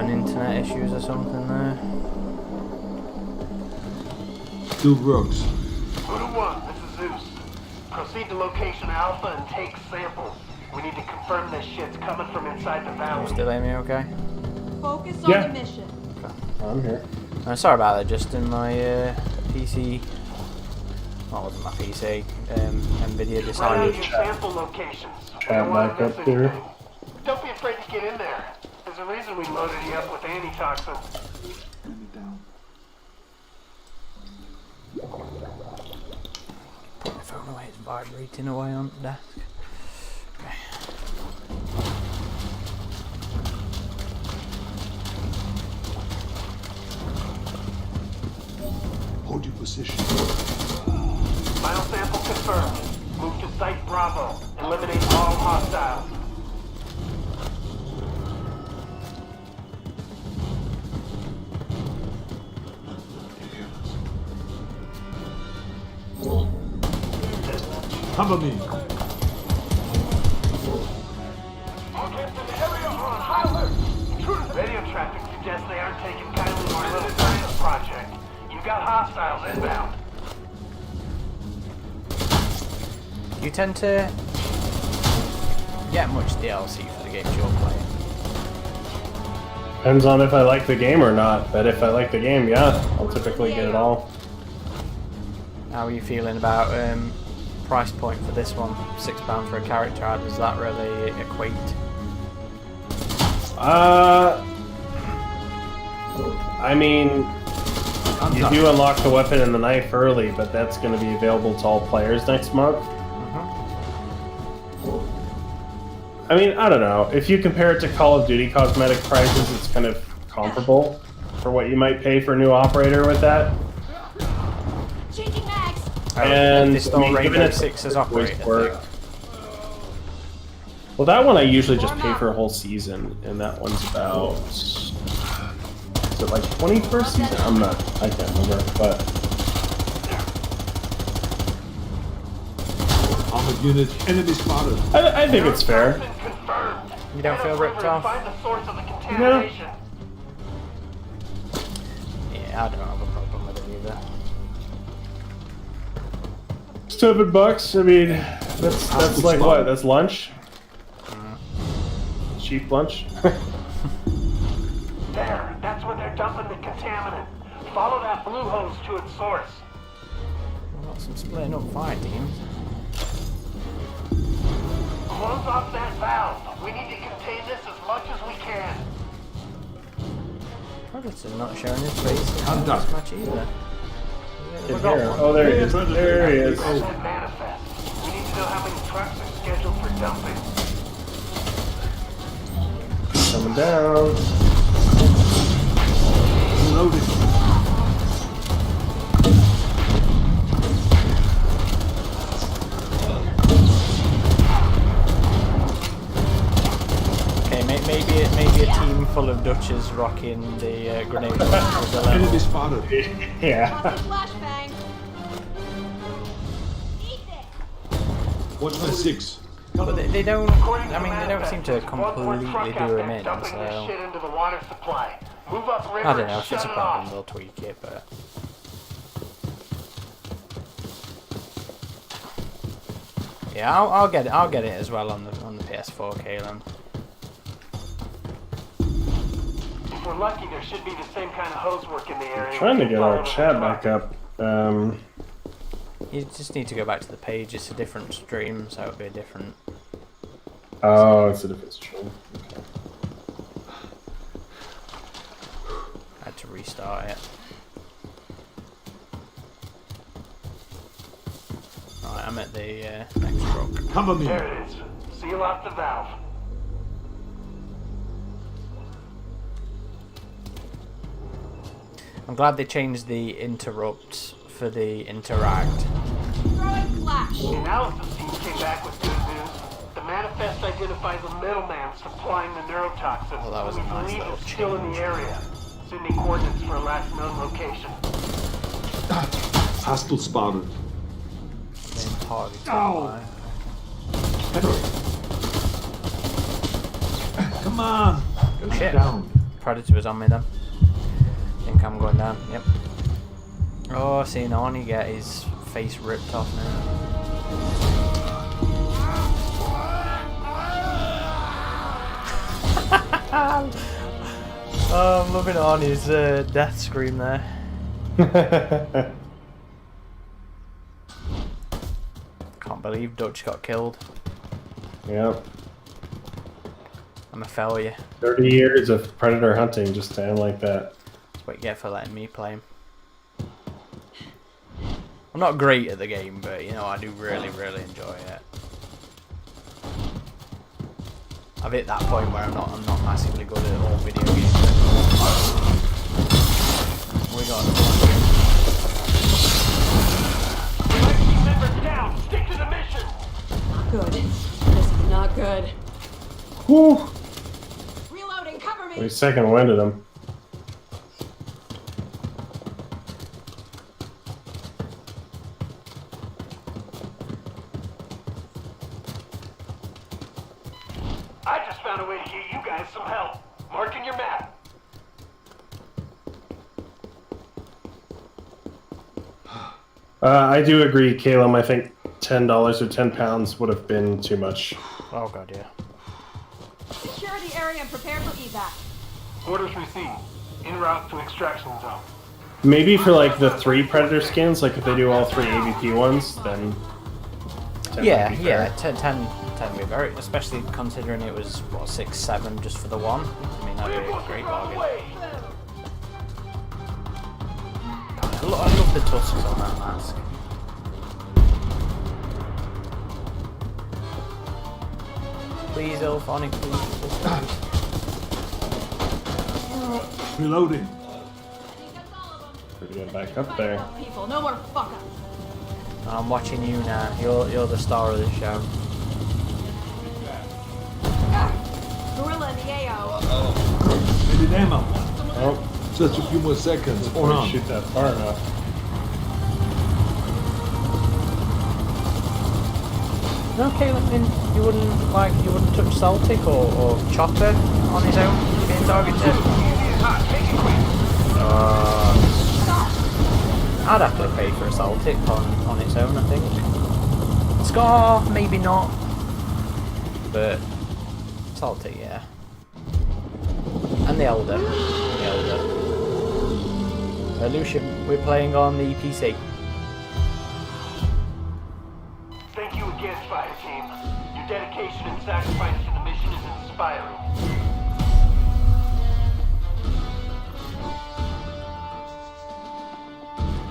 having internet issues or something there. Still works. Voodoo 1, this is Zeus. Proceed to location Alpha and take samples. We need to confirm this shit's coming from inside the valley. Still hear me okay? Focus on the mission. Okay. I'm here. Sorry about that, Justin. My PC... Well, it wasn't my PC. NVIDIA decided... Sample locations. Chat back up here. Don't be afraid to get in there. There's a reason we loaded you up with antitoxin. Enemy down. Put my phone away, it's vibrating away on the desk. Okay. Hold your position. Final sample confirmed. Move to Site Bravo. Eliminate all hostiles. Cover me. Radio traffic suggests they aren't taking kindly to our little science project. You've got hostiles inbound. You tend to get much DLC for the games you're playing. Depends on if I like the game or not, but if I like the game, yeah, I'll typically get it all. How are you feeling about price point for this one? £6 for a character, how does that really equate? I mean, you do unlock the weapon and the knife early, but that's going to be available to all players next month. I mean, I don't know. If you compare it to Call of Duty cosmetic prices, it's kind of comparable for what you might pay for a new operator with that. Changing mags. And They stole Rainbow given it's Six's operator. work. Well, that one I usually just pay for a whole season, and that one's about, is it like 20 per season? I can't remember, but Armored unit, enemy spotted. I think it's fair. You don't feel ripped off? Find the source of the contamination. Yeah, I don't have a problem with it either. $7. I mean, that's like what? That's lunch. Cheap lunch. There, that's where they're dumping the contaminant. Follow that blue hose to its source. We've got some splitting up fire teams. Close off that valve. We need to contain this as much as we can. Predator's not showing his face. Conduct. Much either. In here. Oh, there he is. There he is. That manifest. We need to know how many trucks are scheduled for dumping. Coming down. Loading. Okay, maybe a team full of Dutches rocking the grenade launchers are Enemy level. spotted. Yeah. Flashbang. Eat it. Watch my 6. But they don't. According to I mean, the they don't seem to manifest, there's one more completely truck out do there them in. dumping this So shit into the water supply. Move up river I don't know and if it's a shut it problem. off. They'll tweak it, but yeah, I'll get it. I'll get it as well on the PS4, Kalen. If we're lucky, there should be the same kind of hose work in the area. Trying to get our Follow the chat truck. back up. You just need to go back to the page. It's a different stream, so it'll be a different. Oh, it's a different stream. Okay. I had to restart it. Alright, I'm at the next truck. Cover me. There it is. Seal off the valve. I'm glad they changed the interrupt for the interact. Throwing flash. The analysis team came back with good news. The manifest identifies a middleman supplying the neurotoxin. Well, that was we a nice believe little it's still in change. the area. Sending coordinates for a last known location. Hostile spotted. Being targeted Ow. by- Come on. Shit. Down. predator was on me then. I think I'm going down. Yep. Oh, seeing Arnie get his face ripped off now. Oh, I'm loving Arnie's death scream there. Can't believe Dutch got killed. Yeah. I'm a failure. 30 years of predator hunting just to end like that. That's what you get for letting me play him. I'm not great at the game, but you know, I do really, really enjoy it. I've hit that point where I'm not massively good at all video games. We got Keep members down. Stick to the mission. Not good. This is not good. Whew! Reloading, cover me! We second winded him. I just found a way to get you guys some help. Marking your map. I do agree, Caleb. I think $10 or £10 would have been too much. Oh god, yeah. Secure the area and prepare for evac. Orders received. En route to extraction zone. Maybe for like the 3 predator skins, like if they do all 3 AVP ones, then 10 Yeah, might be yeah, fair. 10 would be very, especially considering it was, what, 6, 7 just for the one? I mean, that'd be a great bargain. God, I love the tusks on that mask. Please, Ilphonic, please. Reloading. We're gonna get back up there. People, no more fuck up. I'm watching you now. You're the star of the show. Gorilla in the AO. Needed ammo. Oh, Just a few more seconds. Or don't on. shoot that far enough. No, Caleb, you wouldn't touch Celtic or Chopper on his own being targeted. I'd have to pay for a Celtic on its own, I think. Scar, maybe not, but Celtic, yeah. And the Elder. Lucian, we're playing on the PC. Thank you again, Fire Team. Your dedication and sacrifice to the mission is inspiring.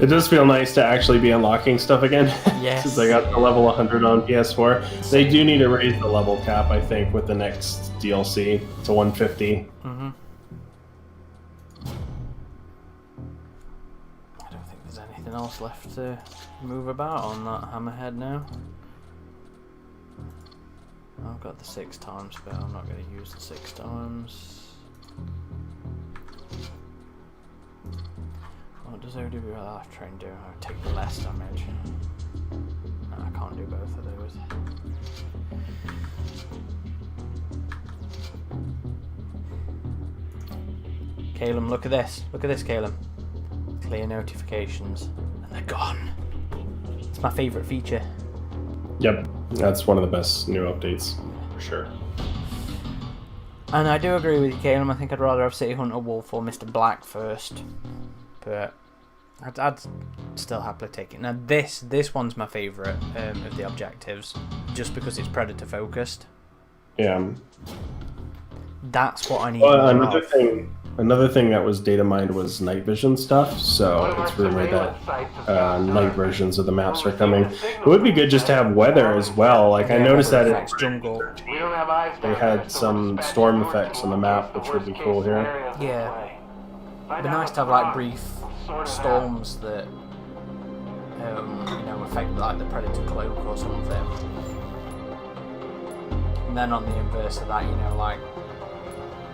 It does feel nice to actually be unlocking stuff again. Yes. Since I got the level 100 on PS4. They do need to raise the level cap, I think, with the next DLC to 150. Mm-hmm. I don't think there's anything else left to move about on that hammerhead now. I've got the 6 times, but I'm not going to use the 6 times. What does OW Life Train do? I take the less damage. No, I can't do both of those. Caleb, look at this. Look at this, Caleb. Clear notifications. And they're gone. It's my favourite feature. Yep, that's one of the best new updates, for sure. And I do agree with you, Caleb. I think I'd rather have City Hunter Wolf or Mr. Black first. But I'd still happily take it. Now this one's my favourite of the objectives, just because it's predator focused. Yeah. That's what I need. Well, more of. another thing that was data mined was night vision stuff. So it's rumored that night versions of the maps are coming. It would be good just to have weather as well. Like I noticed that Effects, jungle. We don't have eyes they down had there, so some we're storm dispatching effects on the map, which would be cool here. Yeah. It'd be nice to have like brief storms that affect like the predator cloak or something. And then on the inverse of that, like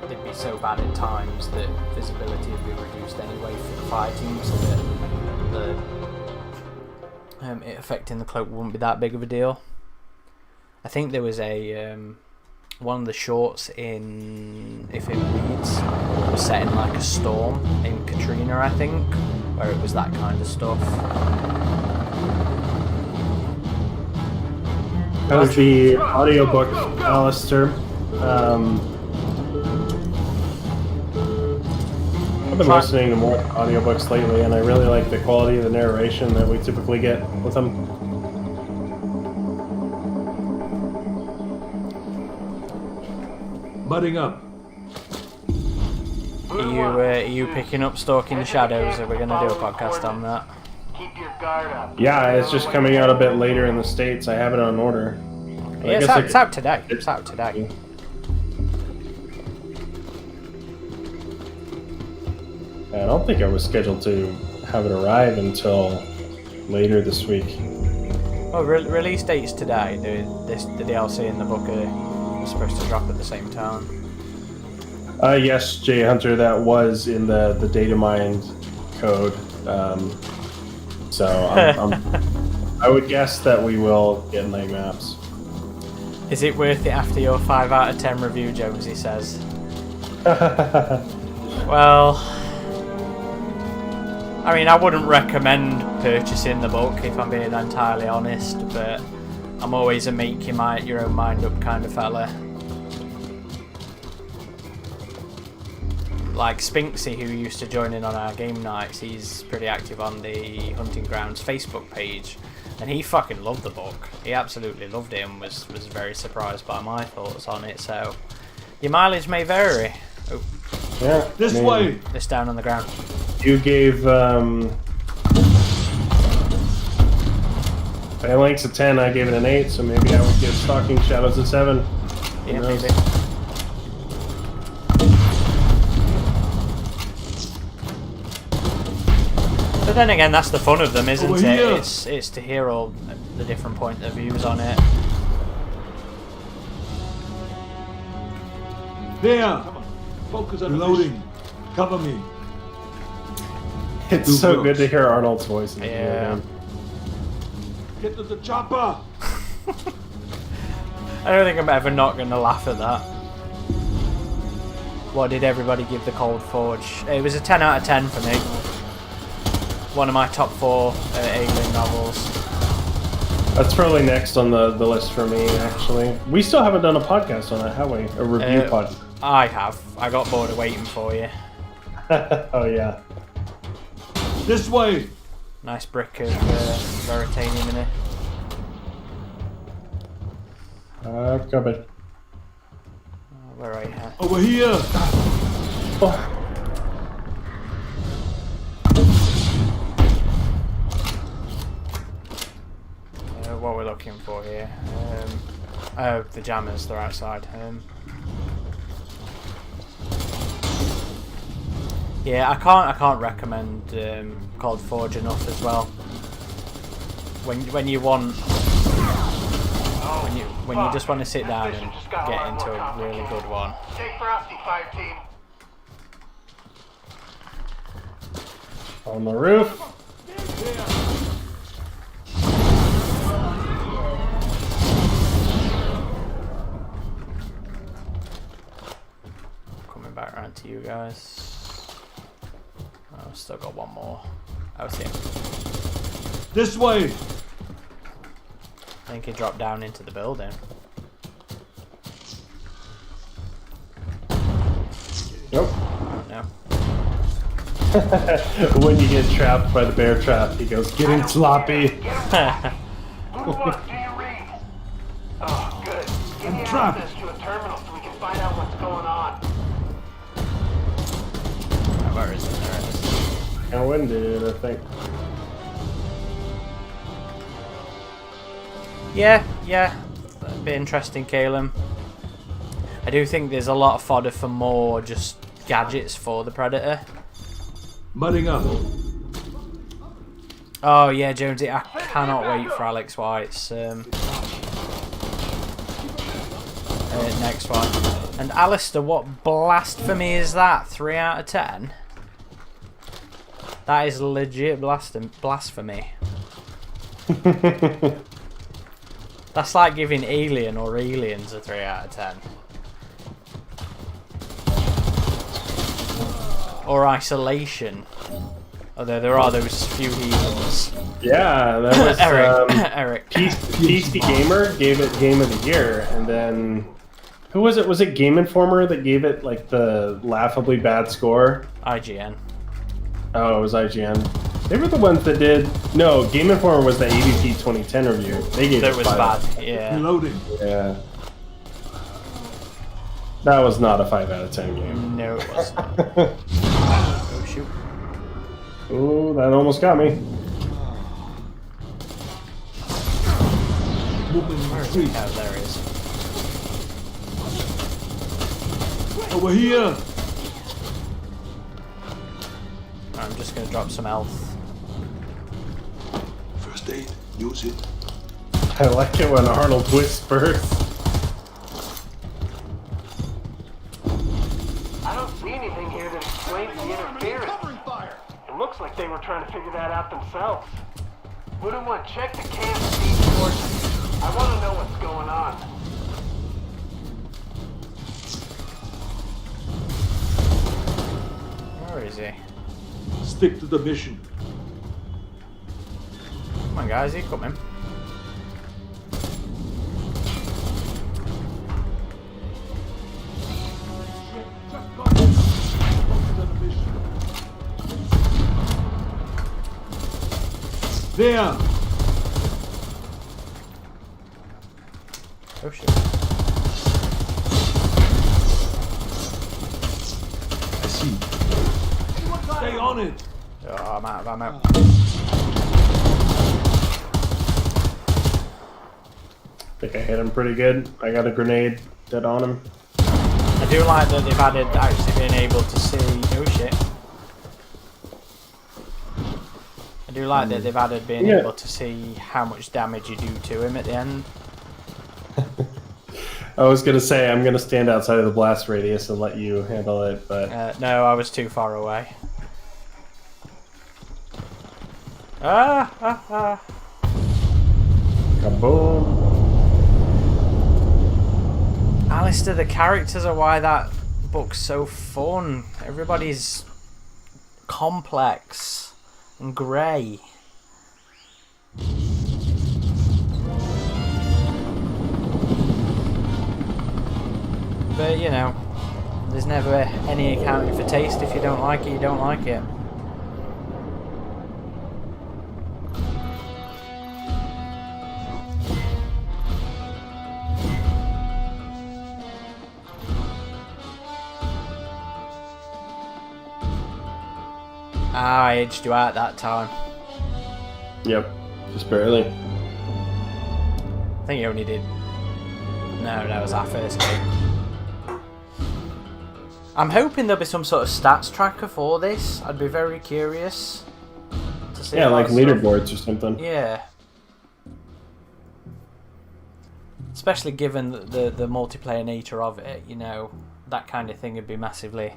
they'd be so bad at times that visibility would be reduced anyway for the fire team, so that it affecting the cloak wouldn't be that big of a deal. I think there was a one of the shorts in If It Bleeds was set in like a storm in Katrina, I think, where it was that kind of stuff. That was the audiobook, Alistair. I've been listening to more audiobooks lately, and I really like the quality of the narration that we typically get with them. Budding up. Are you picking up Stalking the Shadows? Are we going to do a podcast on that? Keep your guard up. Yeah, it's just coming out a bit later in the States. I have it on order. Yeah, it's out today. It's out today. I don't think I was scheduled to have it arrive until later this week. Oh, release date's today. The DLC and the book are supposed to drop at the same time. Yes, Jay Hunter, that was in the data mined code. So I would guess that we will get night maps. Is it worth it after your 5 out of 10 review, Jonesy says? Well, I mean, I wouldn't recommend purchasing the book if I'm being entirely honest, but I'm always a make your own mind up kind of fella. Like Spinksy, who used to join in on our game nights, he's pretty active on the Hunting Grounds Facebook page, and he fucking loved the book. He absolutely loved it and was very surprised by my thoughts on it, so your mileage may vary. Oh. Yeah. This way! This down on the ground. You gave Phalanx a 10, I gave it an 8, so maybe I would give Stalking Shadows a 7. Yeah, maybe. But then again, that's the fun of them, isn't it? It's to hear all the different point of views on it. There! Focus on reloading. Cover me. It's so good to hear Arnold's voice in the video game. Get to the chopper! I don't think I'm ever not going to laugh at that. What did everybody give the Cold Forge? It was a 10 out of 10 for me. One of my top 4 Alien novels. That's probably next on the list for me, actually. We still haven't done a podcast on it, have we? A review pod. I have. I got bored of waiting for you. Oh, yeah. This way! Nice brick of Veritanium in it. Cupboard. Where are you? Over here! Oh. What we're looking for here? Oh, the jammers. They're outside. Yeah, I can't recommend Cold Forge enough as well. When you want, when you just want to sit down and get into a really good one. Stay frosty, fire team. On the roof. Coming back around to you guys. Oh, I've still got one more. Out here. This way! I think he dropped down into the building. Nope. No. When you get trapped by the bear trap, he goes, getting sloppy. Who what do you read? Oh, good. Give me trapped. access to a terminal so we can find out what's going on. Where is it? There it is. Kind of winded, I think. Yeah. That'd be interesting, Calum. I do think there's a lot of fodder for more just gadgets for the Predator. Mudding up. Oh yeah, Jonesy, I cannot wait for Alex White's next one. And Alistair, what blasphemy is that? 3 out of 10? That is legit blasphemy. That's like giving Alien or Aliens a 3 out of 10. or Isolation. Although there are those few heathens. Yeah, that was Eric. PC Gamer gave it Game of the Year, and then who was it? Was it Game Informer that gave it like the laughably bad score? IGN. Oh, it was IGN. They were the ones that did. No, Game Informer was the AVP 2010 review. They gave That it was 5. bad. Yeah. Reloading. Yeah. That was not a 5 out of 10 game. No, it wasn't. Oh shoot. Oh, that almost got me. Movement in the street. Oh, there it is. Over here. I'm just gonna drop some health. First aid. Use it. I like it when Arnold whispers. I don't see anything here that explains the interference. It looks like they were trying to figure that out themselves. Wouldn't want to check the cam feed portion. I want to know what's going on. Where is he? Stick to the mission. Come on, guys, he coming. There. Oh shit. I see. Stay on it. Oh, I'm out of ammo. I think I hit him pretty good. I got a grenade dead on him. I do like that they've added actually being able to see. Oh shit. I do like that they've added being able to see how much damage you do to him at the end. I was gonna say I'm gonna stand outside of the blast radius and let you handle it, but No, I was too far away. Ah! kaboom! Alistair, the characters are why that book's so fun. Everybody's complex and grey. But, you know, there's never any accounting for taste. If you don't like it, you don't like it. I aged you out that time. Yep, just barely. I think you only did. No, that was our first game. I'm hoping there'll be some sort of stats tracker for this. I'd be very curious to see. Yeah, like that stuff. leaderboards or something. Yeah. Especially given the multiplayer nature of it, you know, that kind of thing would be massively.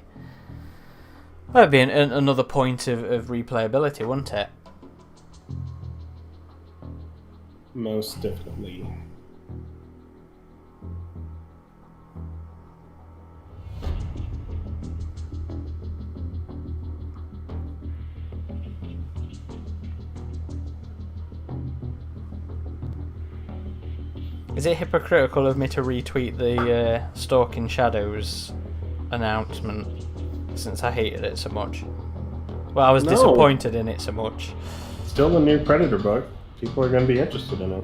That'd be another point of replayability, wouldn't it? Most definitely. Is it hypocritical of me to retweet the Stalking Shadows announcement since I hated it so much? Well, I was disappointed in it so much. Still the new Predator book. People are going to be interested in it.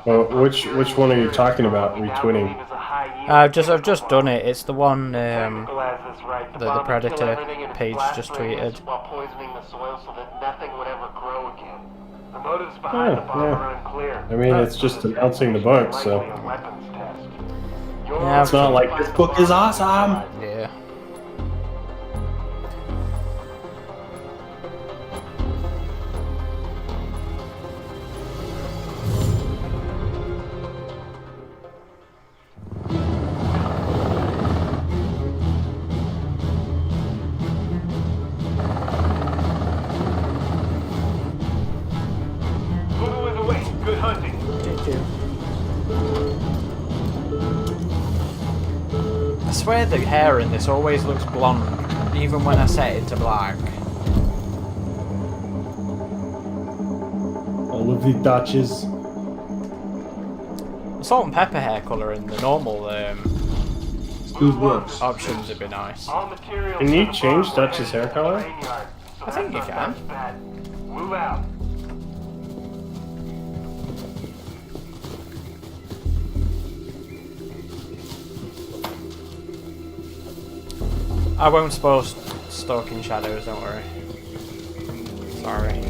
Which one are you talking about retweeting? I've just done it. It's the one the Predator page just tweeted. While poisoning the soil so that nothing would ever grow again. The motives behind the bomb are unclear. I mean, it's just announcing the book, so Yeah, it's not like this book is awesome. Yeah. swear the hair in this always looks blonde, even when I set it to black. All of the Dutches. Salt and pepper hair colour in the normal Still works. options would be nice. All materials Can you to the change farm Dutch's were hair headed to the color? train yard, so I think that's you not can. much bad. Move out. I won't spoil Stalking Shadows, don't worry. Sorry.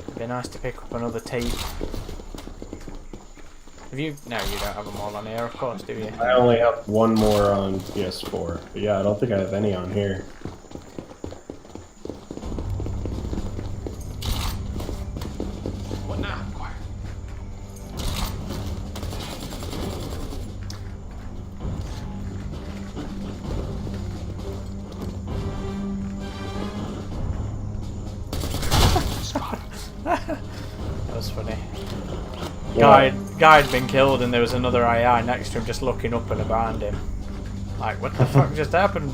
It'd be nice to pick up another tape. Have you? No, you don't have them all on here, of course, do you? I only have one more on PS4. But yeah, I don't think I have any on here. What now? Quiet. That was funny. Yeah. Guy'd been killed and there was another AI next to him just looking up and around him. Like, what the fuck just happened?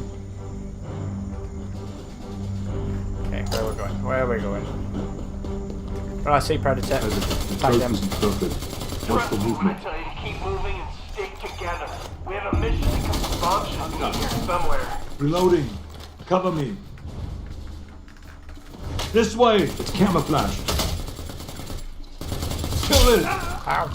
Okay, where are we going? Where are we going? Oh, I see Predator. Attack them. Instructed. What's the Trust me when I movement? tell you to keep moving and stick together. We have a mission to come to bomb should be here somewhere. Reloading. Cover me. This way. It's camouflage. Kill it. Ow.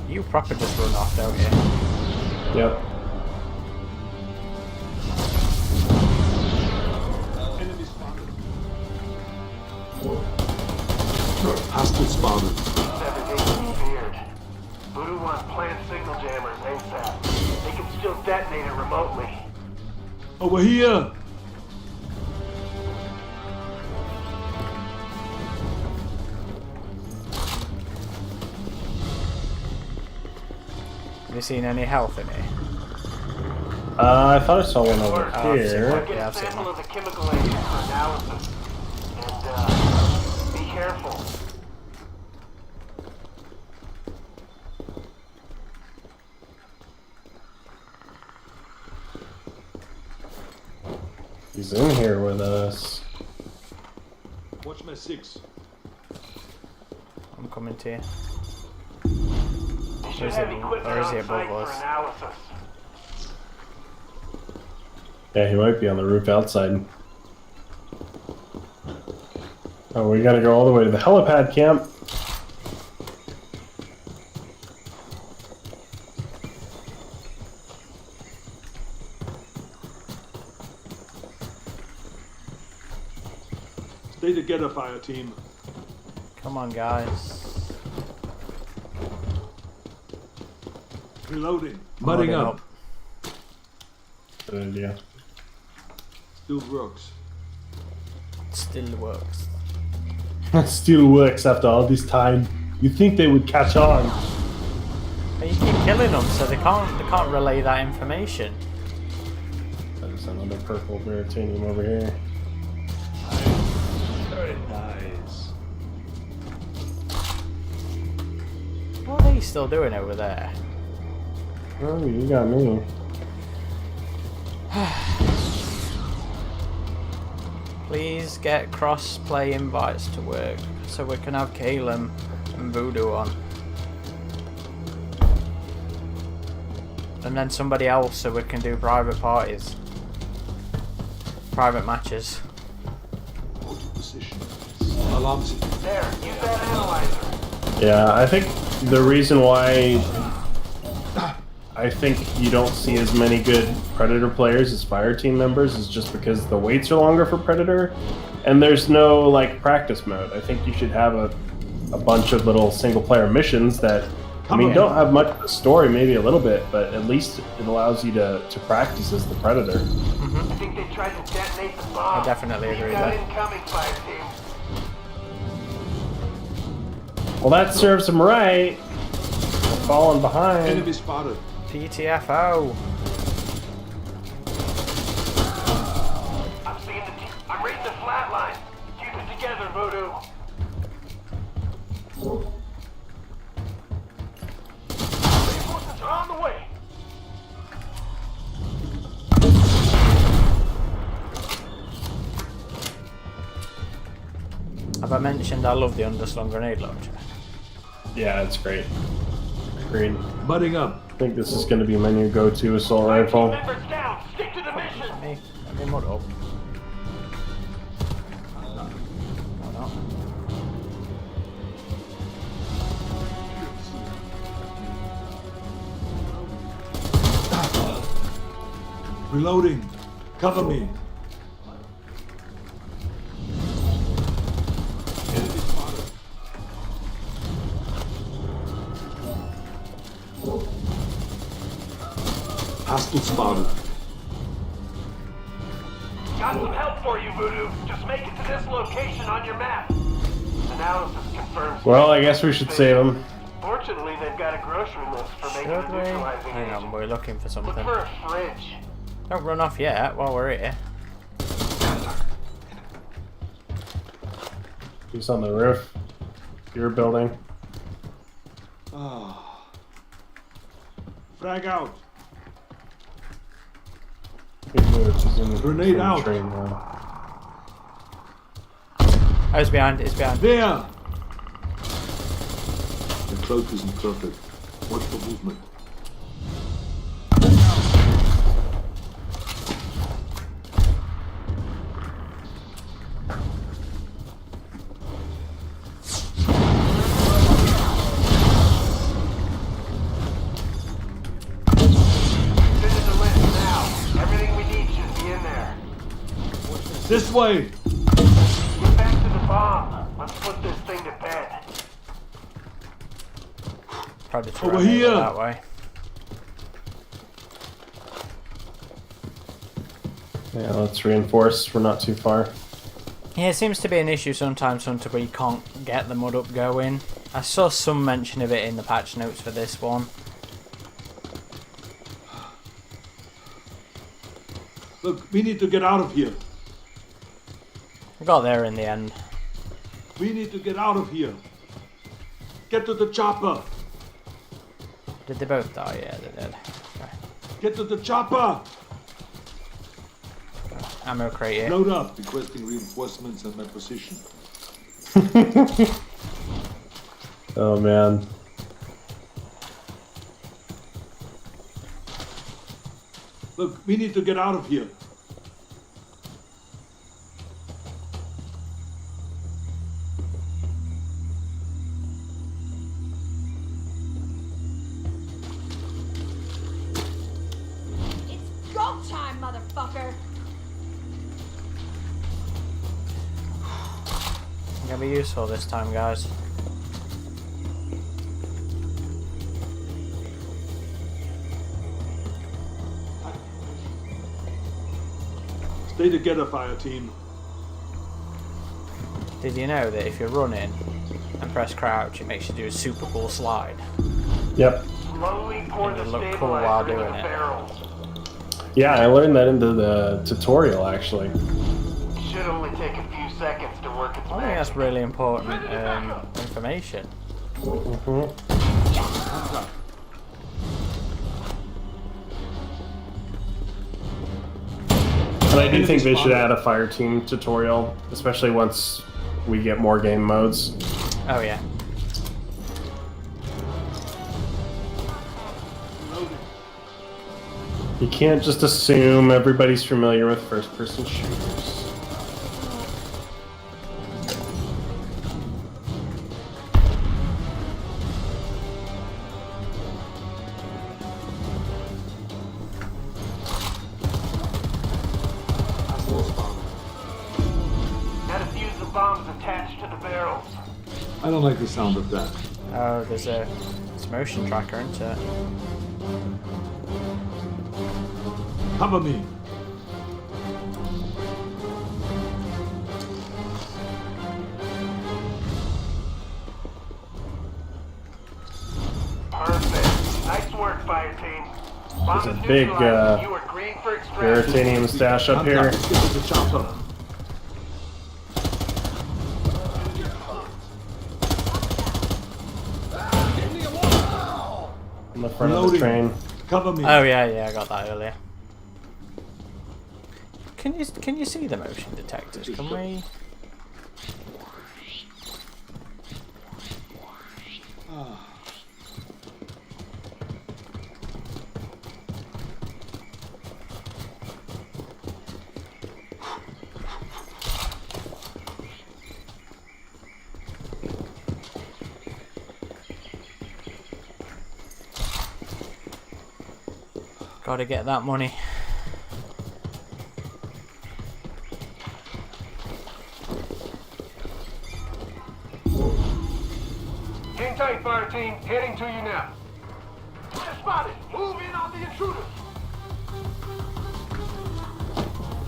You proper just run off, don't you? Yep. Enemy spotted. Hostile spotted. 7 feared. Voodoo wants plant signal jammers ASAP. They can still detonate it remotely. Over here. Have you seen any health in here? I thought I saw one over Work. I've seen here. one. Get Yeah, a I've seen sample one. of the chemical agent for analysis. And, be careful. He's in here with us. Watch my 6. I'm coming to you. You should Or is have he- equipment or is he on above site for us? analysis. Yeah, he might be on the roof outside. Oh, we gotta go all the way to the helipad camp. Stay together, fire team. Come on, guys. Reloading. I'm Mudding loading up. Good idea. Still works. Still works. Still works after all this time. You think they would catch on? But you keep killing them, so they can't relay that information. There's another purple Veritanium over here. Very nice. What are they still doing over there? Oh, you got me. Please get cross-play invites to work so we can have Calum and Voodoo on. And then somebody else so we can do private parties. Private matches. Hold your position. Alarm system. There, use that analyzer. Yeah, I think the reason why I think you don't see as many good Predator players as Fire Team members is just because the waits are longer for Predator, and there's no like practice mode. I think you should have a bunch of little single player missions that I mean don't have much of a story, maybe a little bit, but at least it allows you to practice as the Predator. I think they tried to detonate the bomb. I definitely agree Keep that with that. incoming, fire team. Well, that serves him right. Falling behind. Enemy spotted. PTFO. I'm seeing the team. I'm reading the flat line. Keep it together, Voodoo. Reinforcements are on the way. Have I mentioned I love the underslung grenade launcher? Yeah, it's great. Agreed. Budding up. I think this is going to be my new go-to assault rifle. Members down. Stick to the mission. Let me mud up. Oh, no. Reloading. Cover me. Enemy spotted. Hostile spotted. Got some help for you, Voodoo. Just make it to this location on your map. Analysis confirms. Well, I guess we should save him. Fortunately, they've got a grocery list for making Should a we? neutralizing Hang agent. on, we're looking for Look something. for a fridge. Don't run off yet while we're here. He's on the roof. Your building. Ah. Frag out. He moved. He's in the Grenade out. train now. Oh, it's behind. It's behind. There. The cloak isn't perfect. Watch for movement. Finish the list now. Everything we need should be in there. This way. Get back to the bomb. Let's put this thing to bed. Probably to Over run over here. that way. Yeah, let's reinforce. We're not too far. Yeah, it seems to be an issue sometimes, Hunter, where you can't get the mud up going. I saw some mention of it in the patch notes for this one. Look, we need to get out of here. We got there in the end. We need to get out of here. Get to the chopper. Did they both die? Yeah, they did. Okay. Get to the chopper. Ammo crate here. Load up. Requesting reinforcements at my position. Oh man. Look, we need to get out of here. It's go time, motherfucker! Gonna be useful this time, guys. Stay together, fire team. Did you know that if you're running and press crouch, it makes you do a super cool slide? Yep. Slowly pour And the it looked cool while stabilizer into doing the it. barrels. Yeah, I learned that into the tutorial actually. Should only take a few seconds to work its I think magic. that's really important information. And I do think they should add a fire team tutorial, especially once we get more game modes. Oh yeah. You can't just assume everybody's familiar with first-person shooters. Now defuse the bombs attached to the barrels. I don't like the sound of that. Oh, there's a motion tracker, isn't it? Cover me. team. There's Bomb a is big neutralized. You are green for extraction. Veritanium stash up here. Let's get to the chopper. On the front of the Loading. train. Cover me. Oh yeah, I got that earlier. Can you see the motion detectors? Can we? Gotta get that money. Hang tight, fire team. Heading to you now. We're spotted. Move in on the intruders.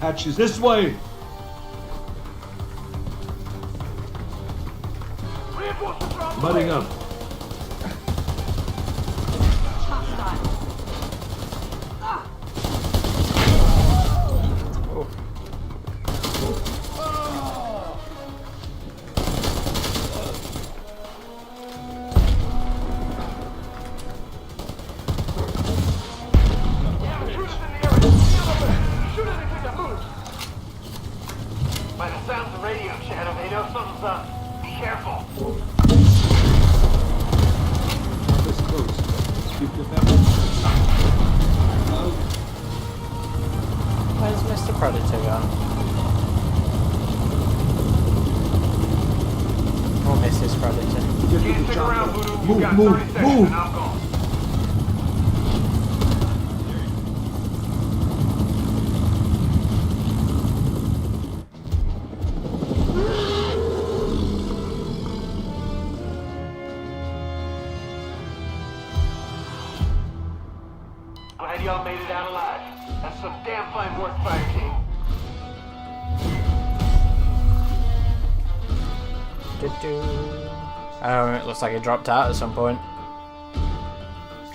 Hatches this way. Reinforcements are on the Budding way. up. Hostile. We have intruders in the area. Shoot anything that moves. By the sounds of radio chatter, they know something's up. Be careful. This close. Keep your memory. Where's Mr. Predator gone? Or Mrs. Predator? Get to Can't the stick around, chopper. Voodoo. You Move, got move, 30 seconds move. and I'm gone. Glad y'all made it out alive. That's some damn fine work, fire team. Oh, it looks like it dropped out at some point.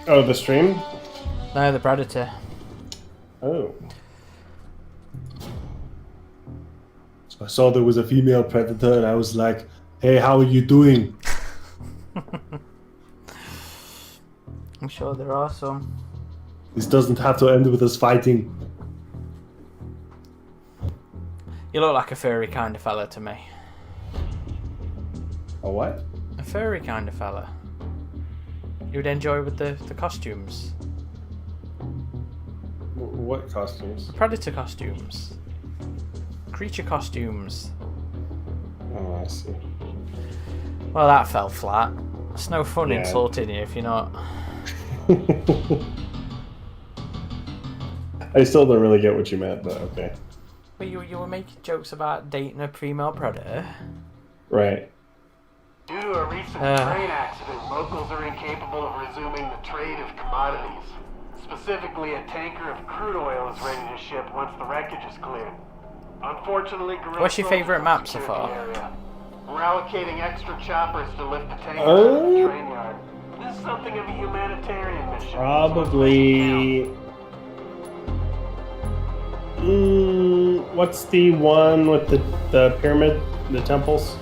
Oh, the stream? No, the Predator. Oh. So I saw there was a female predator and I was like, hey, how are you doing? I'm sure there are some. This doesn't have to end with us fighting. You look like a furry kind of fella to me. A what? A furry kind of fella. You would enjoy with the costumes. What costumes? Predator costumes. Creature costumes. Oh, I see. Well, that fell flat. It's no fun Yeah. insulting you if you're not. I still don't really get what you meant, but okay. But you were making jokes about dating a female predator. Right. Due to a recent train accident, locals are incapable of resuming the trade of commodities. Specifically, a tanker of crude oil is ready to ship once the wreckage is cleared. Unfortunately, guerrilla What's your favourite soldiers map so secured the far? area. We're allocating extra choppers to lift the tanker out of the train yard. This is something of a humanitarian mission. Probably. What's the one with the pyramid, the temples?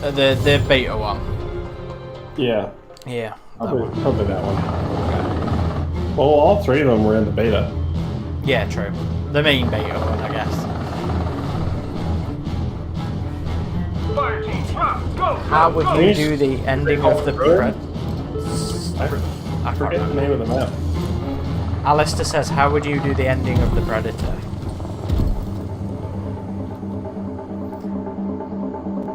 The beta one. Yeah, Yeah. That probably, one. probably that one. Well, all three of them were in the beta. Yeah, true. The main beta one, I guess. Fire team, drop, go! How would go. you do the ending of the Really? I I can't forget the remember. name of the map. Alistair says, how would you do the ending of the Predator?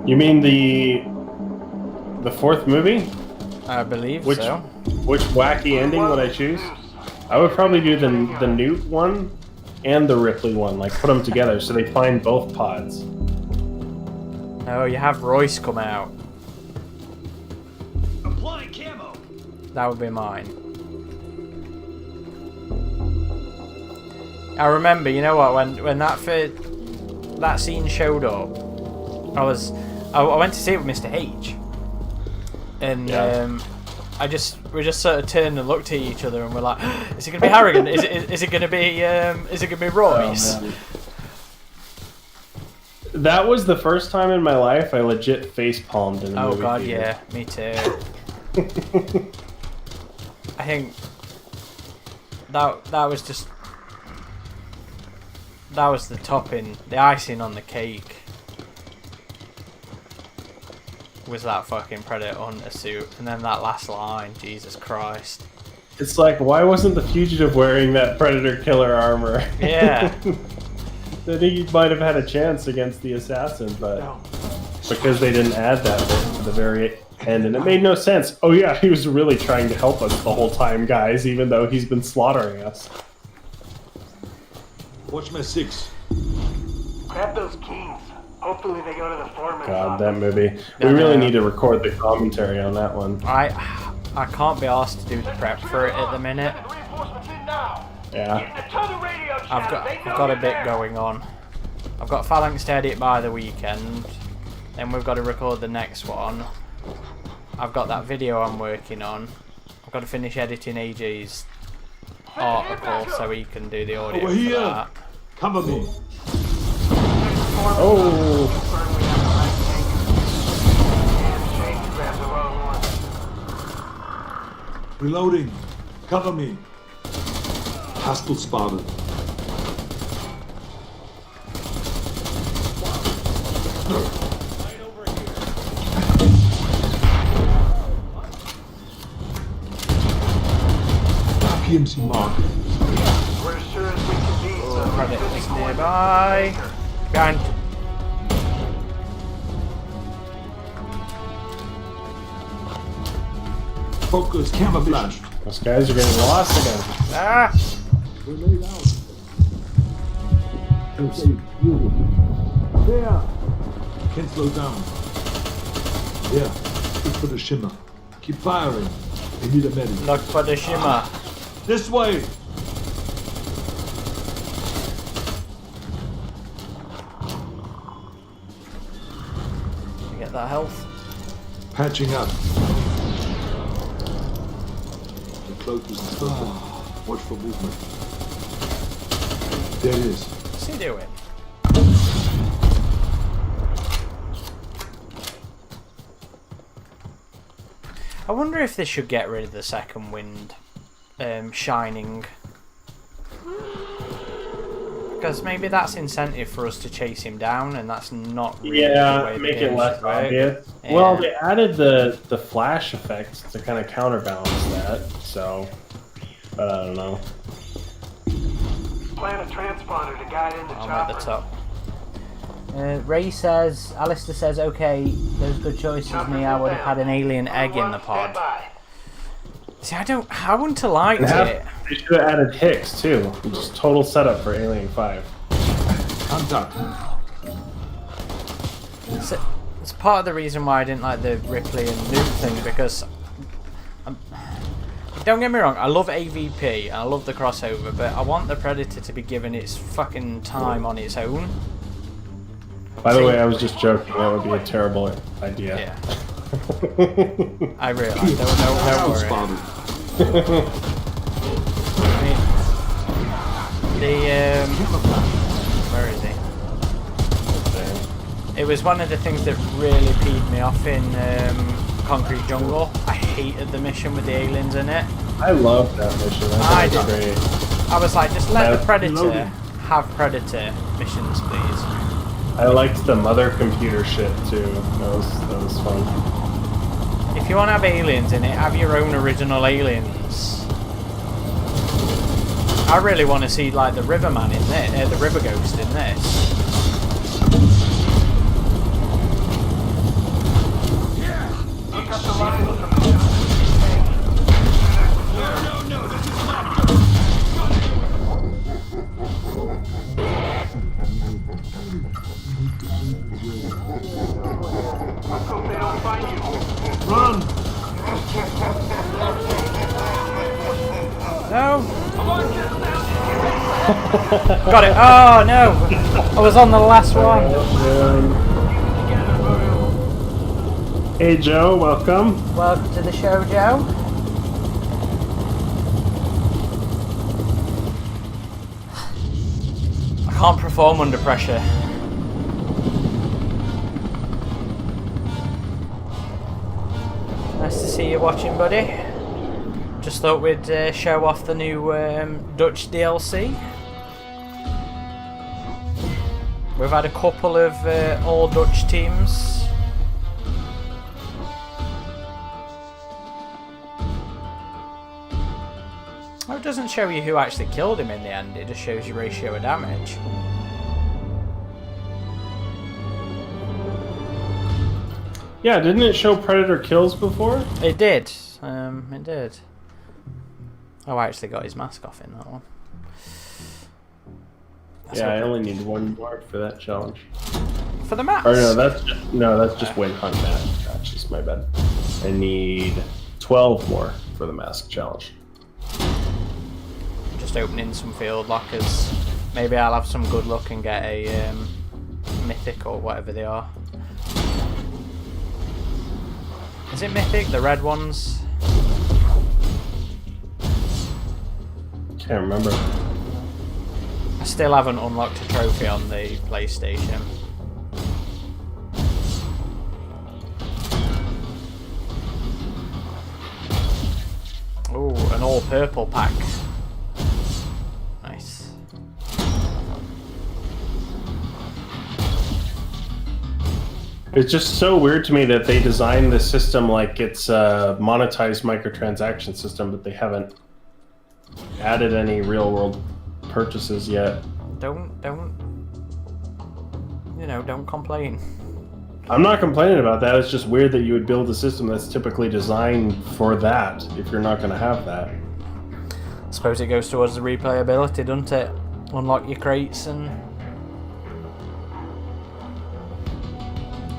You mean the fourth movie? I believe Which so. which wacky ending would I choose? I would probably do the Newt one and the Ripley one, like put them together so they find both pods. No, you have Royce come out. Applying camo. That would be mine. I remember, you know what, when that scene showed up, I went to see it with Mr. H. And Yeah. we just sort of turned and looked at each other, and we're like, is it gonna be Harrigan? Is it gonna be Royce? Oh, that was the first time in my life I legit face palmed in a movie God, theater. yeah, me too. I think that was just the topping, the icing on the cake. Was that fucking Predator Hunter suit, and then that last line, Jesus Christ. It's like, why wasn't the fugitive wearing that Predator killer armor? Yeah. Then he might have had a chance against the assassin, but because they didn't add that bit at the very end, and it made no sense. Oh yeah, he was really trying to help us the whole time, guys, even though he's been slaughtering us. Watch my 6. Grab those keys. Hopefully they go to the foreman's God, office. that movie. We really need to record the commentary on that one. I can't be asked to do the prep for it at the minute. Yeah. I've got a bit going on. I've got Phalanx to edit by the weekend. Then we've got to record the next one. I've got that video I'm working on. I've got to finish editing AJ's article so he can do the audio Over for here. that. Cover me. Oh! Reloading. Cover me. Hostile spotted. PMC mark. We're as sure as we can be, so Predator is nearby. Behind. Focus. Camouflage. Those guys are getting lost again. Ah! We're laid out. There. Can't slow down. Yeah. Look for the shimmer. Keep firing. We need a medic. Look for the shimmer. This way. You get that health. Patching up. The cloak is discovered. Watch for movement. There it is. What's he doing? I wonder if they should get rid of the second wind shining. Because maybe that's incentive for us to chase him down, and that's not really the Yeah, way the make game it less should work. obvious. Yeah. Well, they added the flash effect to kind of counterbalance that, so... But I don't know. plant a transponder to guide in the I'm chopper. at the top. Ray says, Alistair says, okay, those good choices. Me, I would have had an alien egg in the pod. See, I wouldn't have liked it. They should have added Hicks too. Just total setup for Alien 5. Contact. It's part of the reason why I didn't like the Ripley and Nuke thing, because don't get me wrong, I love AVP and I love the crossover, but I want the Predator to be given its fucking time on its own. By the way, I was just joking. That would be a terrible idea. Yeah. I realise. Don't worry. I mean, where is he? It was one of the things that really peed me off in Concrete Jungle. I hated the mission with the aliens in it. I loved that mission. I That was did. great. I was like, just let the Predator Loading. have Predator missions, please. I liked the mother computer shit too. That was fun. If you want to have aliens in it, have your own original aliens. I really want to see like the Riverman in there, the River Ghost in this. Run! No. Got it. Oh no! I was on the last one. Hey Joe, welcome. Welcome to the show, Joe. can't perform under pressure. Nice to see you watching, buddy. Just thought we'd show off the new Dutch DLC. We've had a couple of all Dutch teams. Oh, it doesn't show you who actually killed him in the end, it just shows you ratio of damage. Yeah, didn't it show Predator kills before? It did. It did. Oh, I actually got his mask off in that one. Yeah, I only need one more for that challenge. For the mask? Or no, that's just win hunt mask. That's just my bad. I need 12 more for the mask challenge. Just opening some field lockers. Maybe I'll have some good luck and get a mythic or whatever they are. Is it mythic? The red ones? Can't remember. I still haven't unlocked a trophy on the PlayStation. Oh, an all purple pack. Nice. It's just so weird to me that they designed the system like it's a monetized microtransaction system, but they haven't added any real world purchases yet. Don't complain. I'm not complaining about that. It's just weird that you would build a system that's typically designed for that if you're not going to have that. I suppose it goes towards the replayability, doesn't it? Unlock your crates and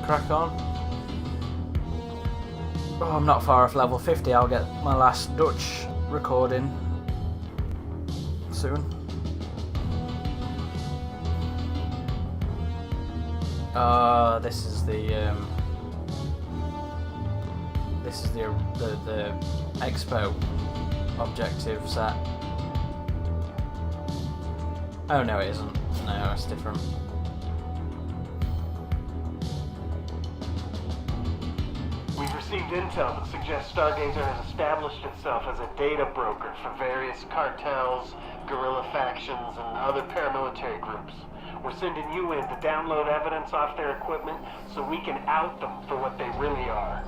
crack on. Oh, I'm not far off level 50. I'll get my last Dutch recording soon. This is the expo objective set. Oh no, it isn't. No, it's different. We've received intel that suggests Stargazer has established itself as a data broker for various cartels, guerrilla factions, and other paramilitary groups. We're sending you in to download evidence off their equipment so we can out them for what they really are.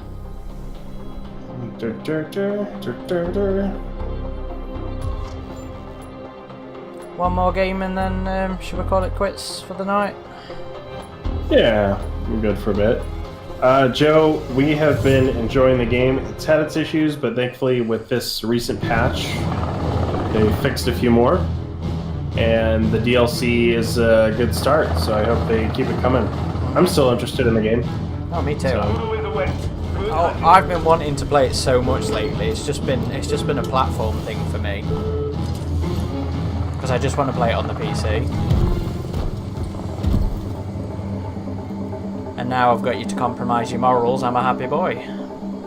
One more game and then should we call it quits for the night? Yeah, we're good for a bit. Joe, we have been enjoying the game. It's had its issues, but thankfully with this recent patch, they fixed a few more. And the DLC is a good start, so I hope they keep it coming. I'm still interested in the game. Oh, me too. So, I've been wanting to play it so much lately. It's just been a platform thing for me because I just want to play it on the PC. And now I've got you to compromise your morals. I'm a happy boy.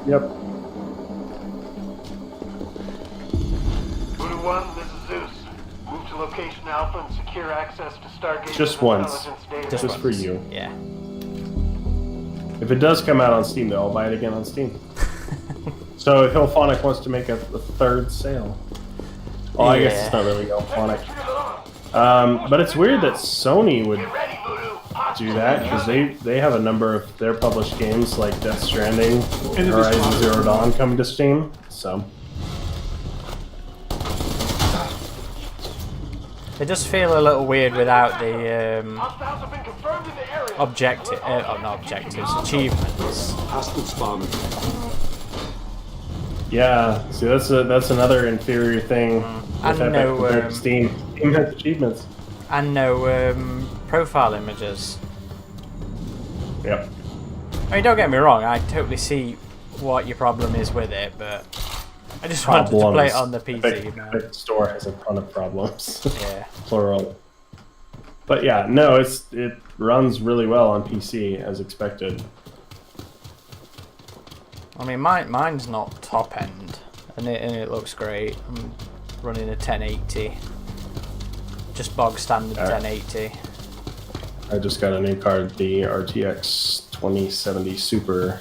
Yep. Voodoo 1, this is Zeus. Move to location Alpha and secure access to Stargaze's Just once. intelligence data. Just for you. Yeah. If it does come out on Steam, though, I'll buy it again on Steam. So Hillphonic wants to make a third sale. Well, I guess it's not really Hillphonic. But it's weird that Sony would do that, because they have a number of their published games, like Death Stranding, Horizon Zero Dawn, coming to Steam, so... It does feel a little weird without the achievements. Hostile spawning. Yeah, see, that's another inferior thing with And Epic no, compared to Steam. Steam has achievements. And no profile images. Yep. I mean, don't get me wrong, I totally see what your problem is with it, but I just wanted to play it on the PC, man. Epic Store has a ton of problems. Yeah. Plural. But yeah, no, it runs really well on PC as expected. I mean, mine's not top end, and it looks great. I'm running a 1080. just bog standard Alright. 1080. I just got a new card, the RTX 2070 Super.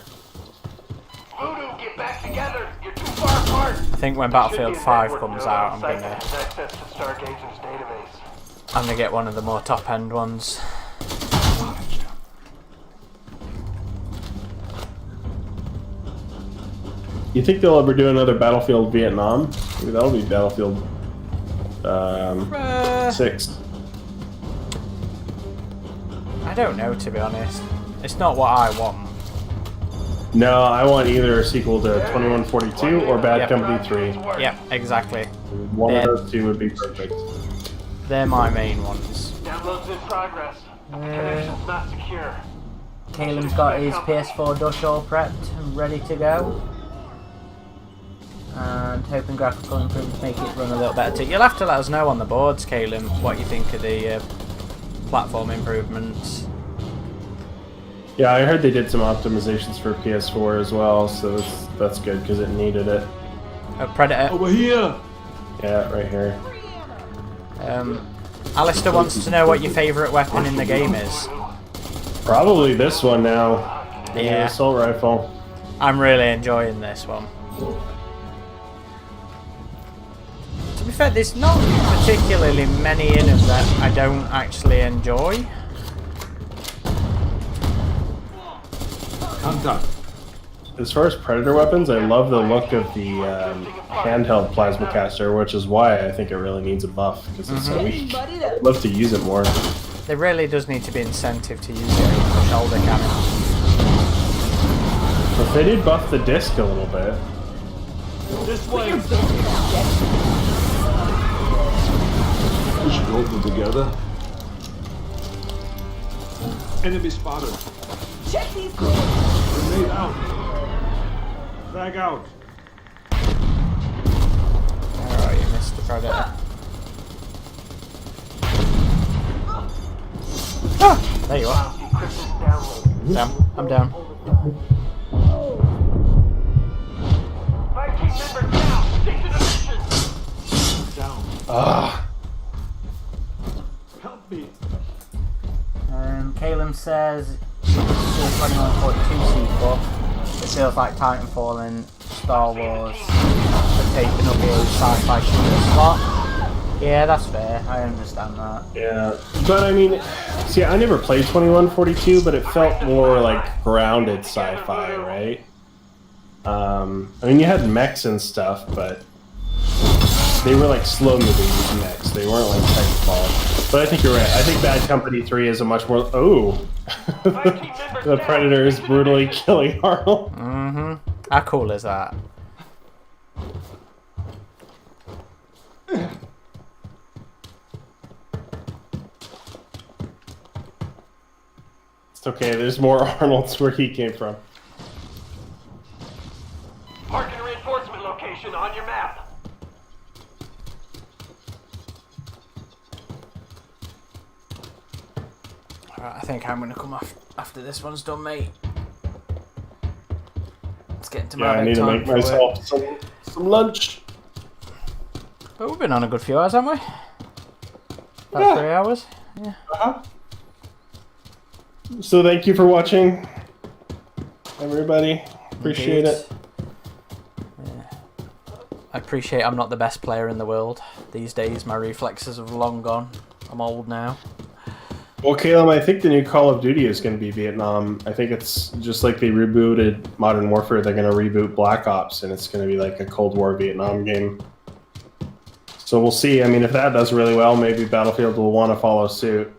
Voodoo, get back together! You're too far apart! I think when Battlefield 5 comes out, I'm gonna get one of the more top end ones. You think they'll ever do another Battlefield Vietnam? Maybe that'll be Battlefield 6. I don't know, to be honest. It's not what I want. No, I want either a sequel to 2142 or Bad Yep. Company 3. Yep, exactly. One Yeah. of those two would be perfect. They're my main ones. Downloads in progress. Connection's not secure. Caleb's got his PS4 Dush all prepped and ready to go. And hoping graphical improvements make it run a little better too. You'll have to let us know on the boards, Caleb, what you think of the platform improvements. Yeah, I heard they did some optimizations for PS4 as well, so that's good because it needed it. Predator. Over here! Yeah, right here. Alistair wants to know what your favourite weapon in the game is. Probably this one now. The Yeah. assault rifle. I'm really enjoying this one. To be fair, there's not particularly many in them that I don't actually enjoy. Contact. As far as Predator weapons, I love the look of the handheld plasma caster, which is why I think it really needs a buff, because it's so weak. I'd love to use it more. There really does need to be incentive to use it with the shoulder cannon. If they did buff the disc a little bit. This way! We should hold them together. Enemy spotted. Check these. Grenade out. Frag out. Alright, you missed the Predator. Ah! There you are. Down. I'm down. My team member down! Stick to the mission! Down. Ah, Help me. Caleb says, still 2142 sequel. It feels like Titanfall and Star Wars are taking up a sci-fi shooter slot. Yeah, that's fair. I understand that. yeah. But I mean, see, I never played 2142, but it felt more like grounded sci-fi, right? I mean, you had mechs and stuff, but they were like slow-moving mechs. They weren't like Titanfall. But I think you're right. I think Bad Company 3 is a much more... Oh! The Predator is brutally killing Arnold. Mm-hmm. How cool is that? It's okay, there's more Arnolds where he came from. Marking a reinforcement location on your map. Alright, I think I'm gonna come off after this one's done, mate. Let's get into my Yeah, I need to make myself some lunch. But we've been on a good few hours, haven't we? About 3 hours? Yeah. Uh-huh. So thank you for watching, everybody. Appreciate Indeed. it. Yeah. I appreciate I'm not the best player in the world. These days my reflexes have long gone. I'm old now. Well, Caleb, I think the new Call of Duty is going to be Vietnam. I think it's just like they rebooted Modern Warfare, they're going to reboot Black Ops, and it's going to be like a Cold War Vietnam game. So we'll see. I mean, if that does really well, maybe Battlefield will want to follow suit.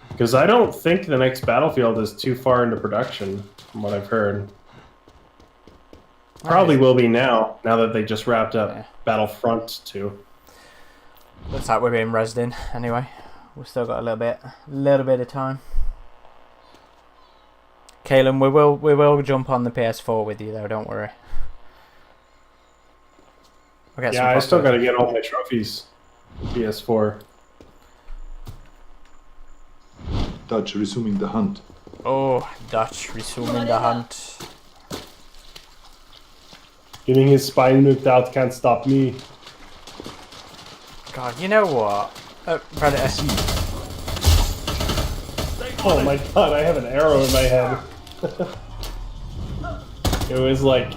Because I don't think the next Battlefield is too far into production, from what I've heard. Probably will be now that they just wrapped up Battlefront 2. Looks like we're being rezzed in anyway. We've still got a little bit of time. Caleb, we will jump on the PS4 with you though, don't worry. We'll Yeah, I still got to get all my trophies. PS4. Dutch resuming the hunt. Oh, Dutch resuming the hunt. Getting his spine nuked out can't stop me. God, you know what? Predator. Oh my god, I have an arrow in my head. It was like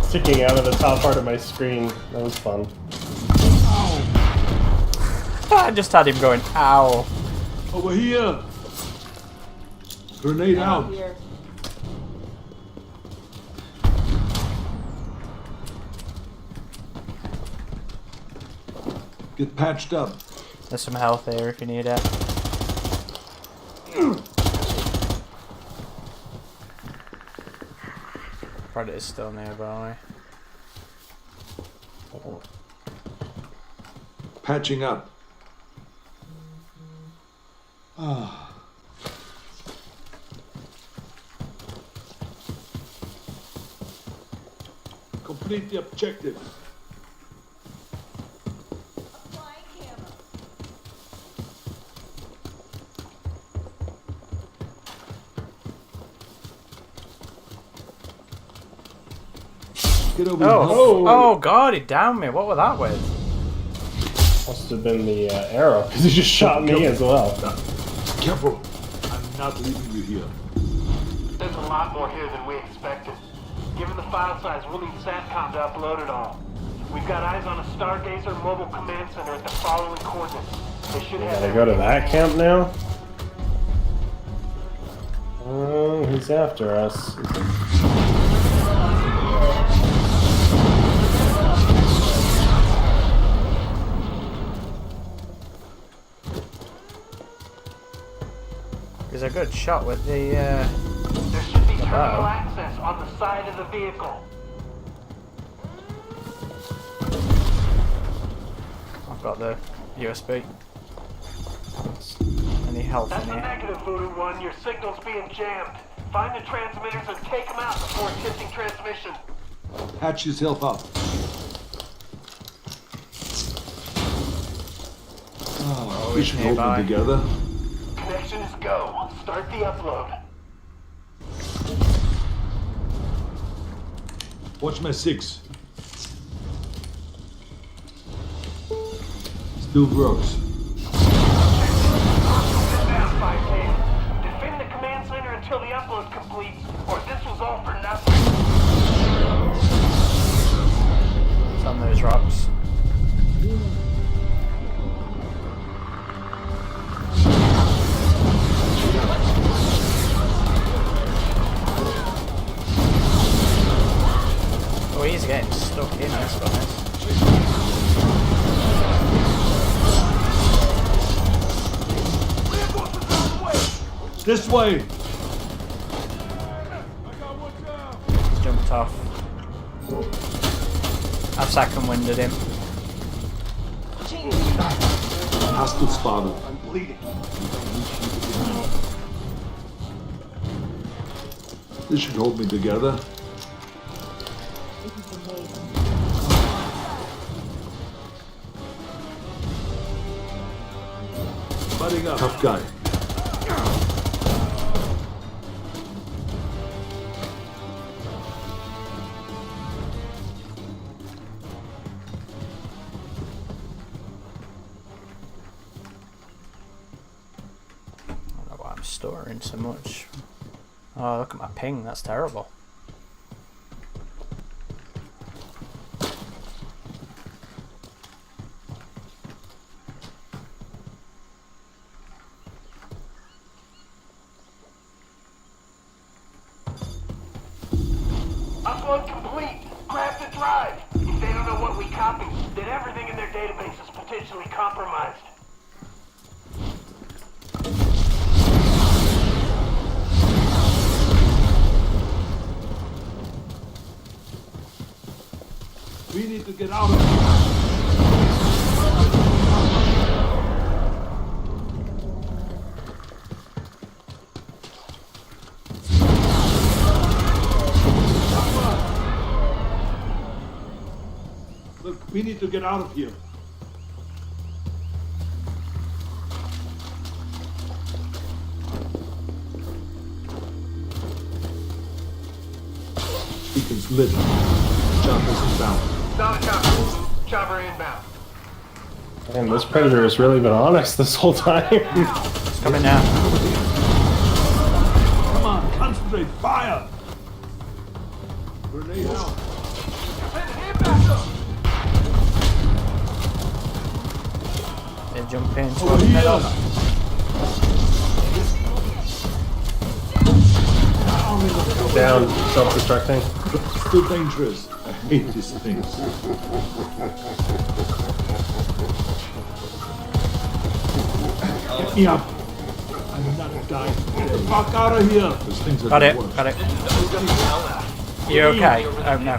sticking out of the top part of my screen. That was fun. I just had him going, ow. Over here. Grenade out. Here. Get patched up. There's some health here if you need it. Predator's still nearby. Patching up. Ah. Complete the objective. Applying camera. Get over Oh god, he downed me. What was that with? Must have been the arrow, because he just shot me as well. Careful. I'm not leaving you here. There's a lot more here than we expected. Given the file size, we'll need SATCOM to upload it all. We've got eyes on a Stargazer mobile command center at the following coordinates. They should have. Gotta go to that camp now? Oh, he's after us. He's a good shot with the, There should be terminal bow. access on the side of the vehicle. I've got the USB. Any health That's in a here? negative, Voodoo 1. Your signal's being jammed. Find the transmitters and take them out before attempting transmission. Patch yourself up. Oh, we he's should hold nearby. them together. Connection is go. Start the upload. Watch my 6. Still works. Down 5K. Defend the command center until the upload completes, or this was all for nothing. It's on those rocks. Oh, he's getting stuck in this one. This way. He's jumped off. I've second winded him. Hostile spotted. I'm bleeding. This should hold me together. Butting up. Tough guy. I don't know why I'm storing so much. Oh, look at my ping. That's terrible. Upload complete. Grab the drive. If they don't know what we copied, then everything in their database is potentially compromised. We need to get out of here. Look, we need to get out of here. Beacon's lit. Chopper's inbound. Not a chopper. Chopper inbound. And this predator has really been on us this whole time. It's coming now. Come on, concentrate, fire! Grenade out. They're jumping Over towards the middle. here! Down, self-destructing. Still dangerous. I hate these things. Get me up. I'm not dying. Get the fuck out of here. Those things are Got the it, worst. got it. You okay? Oh no.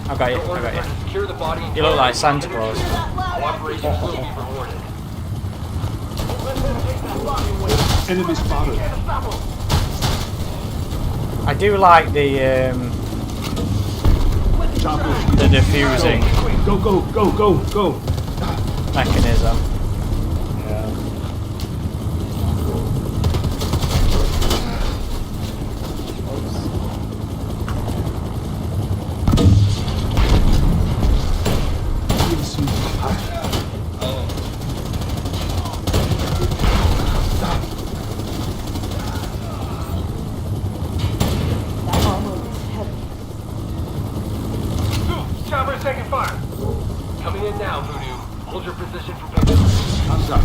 I got you, I got you. You look like Santa Claus. Enemy spotted. I do like the Chopper. diffusing Go, go, go, go, go. mechanism. Yeah. Chopper taking fire. Coming in now, Voodoo. Hold your position for pickup. I'm done.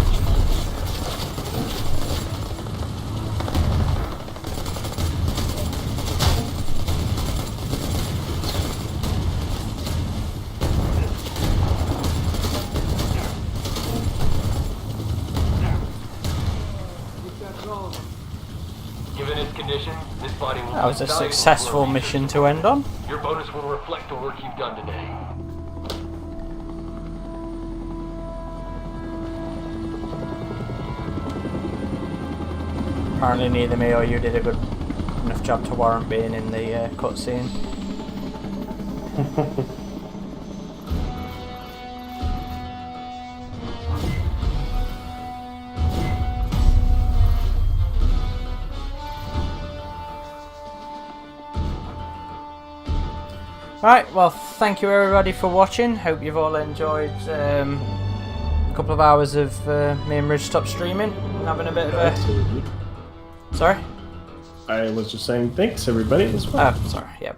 Given its condition, this body will That was a be valuable successful for a mission to end on. Your bonus will reflect the work you've done today. Apparently neither me or you did a good enough job to warrant being in the cutscene. Right, well, thank you everybody for watching. Hope you've all enjoyed a couple of hours of me and Ridge Stop streaming, having a bit of a... Sorry? I was just saying thanks, everybody, as well. Oh, sorry, yep.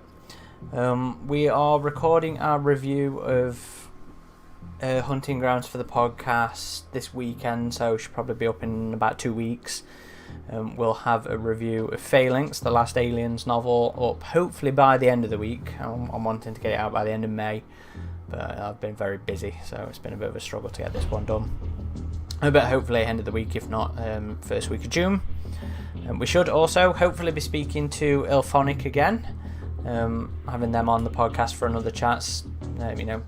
We are recording our review of Hunting Grounds for the podcast this weekend, so it should probably be up in about 2 weeks. We'll have a review of Phalanx, the last Aliens novel, up hopefully by the end of the week. I'm wanting to get it out by the end of May, but I've been very busy, so it's been a bit of a struggle to get this one done. But hopefully end of the week, if not first week of June. We should also hopefully be speaking to Ilphonic again, having them on the podcast for another chat, you know,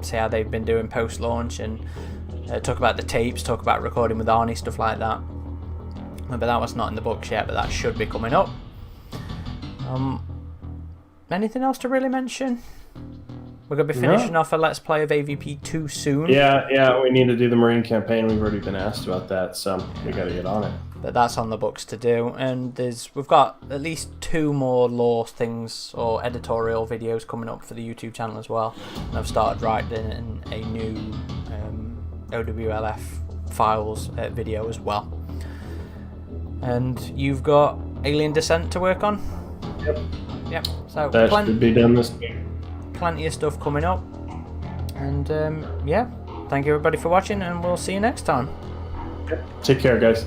see how they've been doing post-launch, and talk about the tapes, talk about recording with Arnie, stuff like that. But that was not in the books yet, but that should be coming up. Anything else to really mention? We're going to be finishing off a Let's Play of AVP 2 soon. Yeah, we need to do the Marine campaign. We've already been asked about that, so we got to get on it. But that's on the books to do, and we've got at least 2 more lore things or editorial videos coming up for the YouTube channel as well. And I've started writing a new OWLF files video as well. And you've got Alien Descent to work on? Yep. So That should be done this week. Plenty of stuff coming up. And yeah, thank you everybody for watching, and we'll see you next time. Take care, guys.